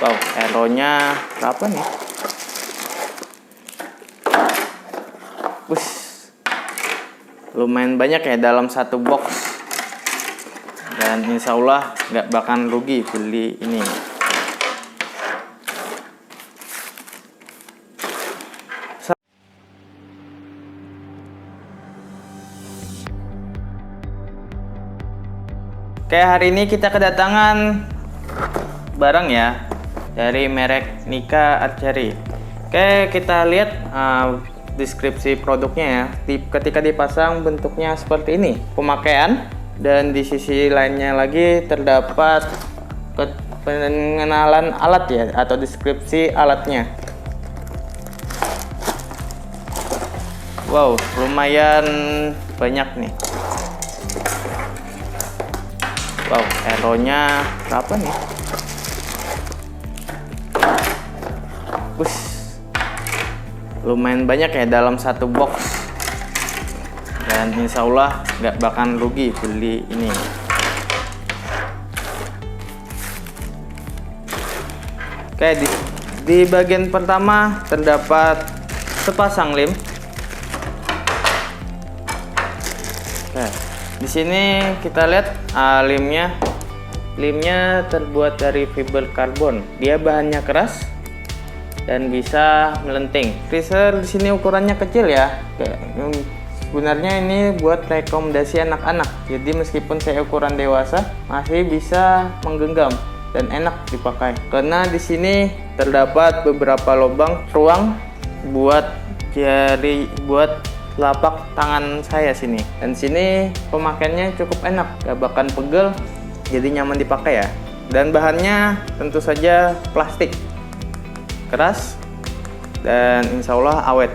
Wow, elonya berapa nih? Wih, lumayan banyak ya dalam satu box. Dan insya Allah nggak bakalan rugi beli ini. Oke, hari ini kita kedatangan barang ya dari merek Nikka Archery. Oke, kita lihat deskripsi produknya ya. Ketika dipasang bentuknya seperti ini, pemakaian, dan di sisi lainnya lagi terdapat pengenalan alat ya, atau deskripsi alatnya. Wow, lumayan banyak nih. Wow, elonya berapa nih? Wih, lumayan banyak ya dalam satu box. Dan insya Allah nggak bakalan rugi beli ini. Oke, di bagian pertama terdapat sepasang lem. Oke, di sini kita lihat lemnya terbuat dari fiber karbon. Dia bahannya keras dan bisa melenting. Freezer di sini ukurannya kecil ya. Sebenarnya ini buat rekomendasi anak-anak. Jadi meskipun saya ukuran dewasa masih bisa menggenggam dan enak dipakai. Karena di sini terdapat beberapa lubang ruang buat telapak tangan saya sini. Dan sini pemakaiannya cukup enak, gak bahkan pegel, jadi nyaman dipakai ya. Dan bahannya tentu saja plastik, keras, dan insya Allah awet.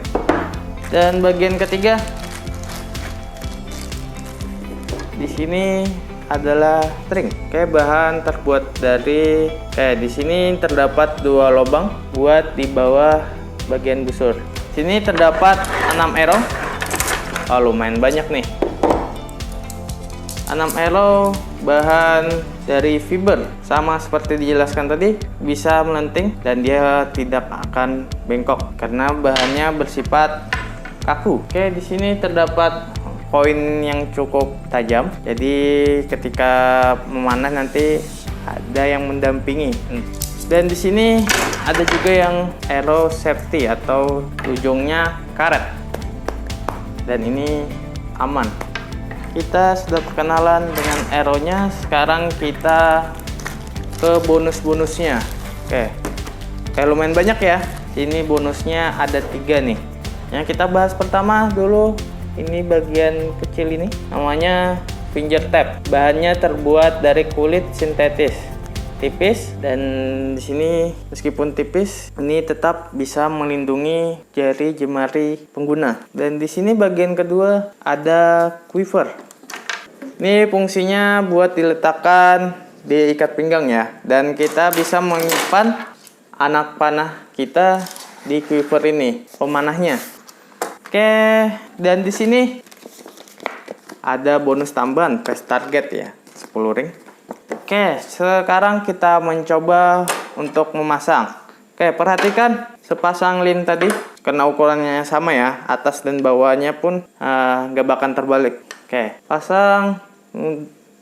Dan bagian ketiga, di sini adalah string. Bahan terbuat dari di sini terdapat 2 lubang buat di bawah bagian busur. Sini terdapat 6 arrow. Oh, lumayan banyak nih. 6 arrow bahan dari fiber, sama seperti dijelaskan tadi, bisa melenting dan dia tidak akan bengkok karena bahannya bersifat kaku. Oke, di sini terdapat poin yang cukup tajam. Jadi ketika memanah nanti ada yang mendampingi. Dan di sini ada juga yang arrow safety atau ujungnya karet. Dan ini aman. Kita sudah perkenalan dengan arrow-nya. Sekarang kita ke bonus-bonusnya. Oke, lumayan banyak ya. Ini bonusnya ada 3 nih. Yang kita bahas pertama dulu, ini bagian kecil ini namanya finger tap. Bahannya terbuat dari kulit sintetis, tipis, dan di sini meskipun tipis, ini tetap bisa melindungi jari jemari pengguna. Dan di sini bagian kedua ada quiver. Ini fungsinya buat diletakkan di ikat pinggang ya, dan kita bisa menyimpan anak panah kita di quiver ini, pemanahnya. Oke, dan di sini ada bonus tambahan fast target ya, 10 ring. Oke, sekarang kita mencoba untuk memasang. Oke, perhatikan sepasang lem tadi, karena ukurannya sama ya, atas dan bawahnya pun nggak bakal terbalik. Oke, pasang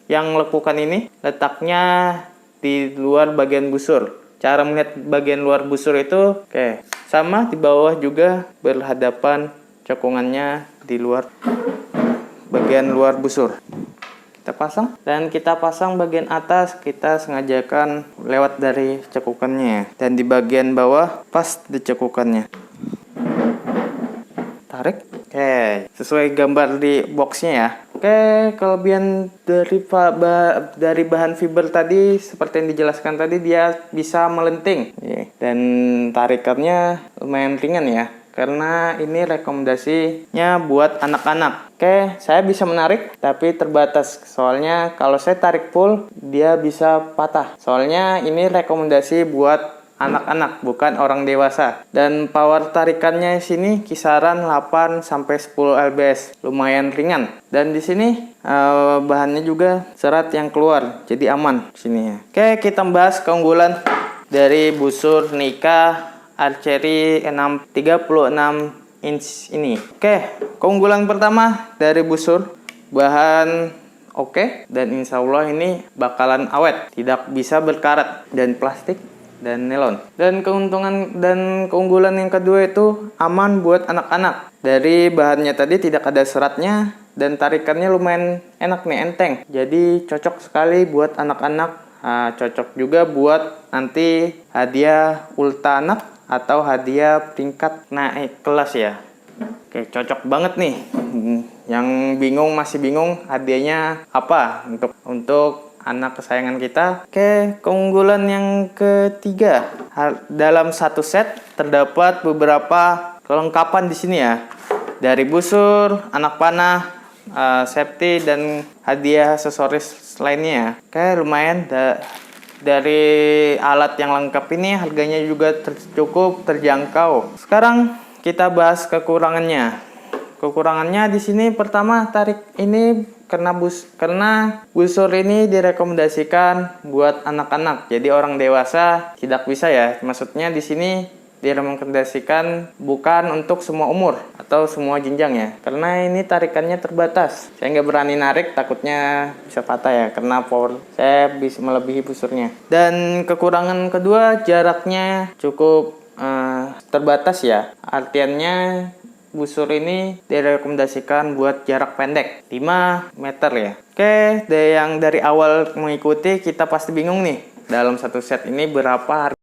yang lekukan ini, letaknya di luar bagian busur. Cara melihat bagian luar busur itu, sama di bawah juga berhadapan, cekungannya di luar bagian luar busur. Kita pasang, dan kita pasang bagian atas, kita sengajakan lewat dari cekukannya, dan di bagian bawah pas di cekukannya. Tarik. Oke, sesuai gambar di boxnya ya. Oke, kelebihan dari bahan fiber tadi seperti yang dijelaskan tadi, dia bisa melenting dan tarikannya lumayan ringan ya, karena ini rekomendasinya buat anak-anak. Oke, saya bisa menarik tapi terbatas, soalnya kalau saya tarik full dia bisa patah. Soalnya ini rekomendasi buat anak-anak, bukan orang dewasa. Dan power tarikannya sini kisaran 8 sampai 10 lbs, lumayan ringan. Dan di sini bahannya juga serat yang keluar, jadi aman sini ya. Oke, kita bahas keunggulan dari busur Nikka Archery 36 inch ini. Oke, keunggulan pertama dari busur, bahan oke, dan insya Allah ini bakalan awet, tidak bisa berkarat, dan plastik dan nelon. Dan keunggulan yang kedua itu aman buat anak-anak. Dari bahannya tadi tidak ada seratnya dan tarikannya lumayan enak nih, enteng. Jadi cocok sekali buat anak-anak. Nah, cocok juga buat nanti hadiah ulta anak atau hadiah tingkat naik kelas ya. Oke, cocok banget nih. Yang masih bingung hadiahnya apa untuk anak kesayangan kita. Oke, keunggulan yang ketiga, dalam satu set terdapat beberapa kelengkapan di sini ya. Dari busur, anak panah, safety, dan hadiah aksesoris lainnya. Oke, lumayan. Dari alat yang lengkap ini harganya juga cukup terjangkau. Sekarang kita bahas kekurangannya. Kekurangannya di sini pertama, tarik ini karena busur ini direkomendasikan buat anak-anak. Jadi orang dewasa tidak bisa ya. Maksudnya di sini direkomendasikan bukan untuk semua umur atau semua jenjang ya, karena ini tarikannya terbatas. Saya nggak berani narik, takutnya bisa patah ya, karena power saya bisa melebihi busurnya. Dan kekurangan kedua, jaraknya cukup terbatas ya. Artiannya busur ini direkomendasikan buat jarak pendek 5 meter ya. Oke, yang dari awal mengikuti kita pasti bingung nih, dalam satu set ini berapa harga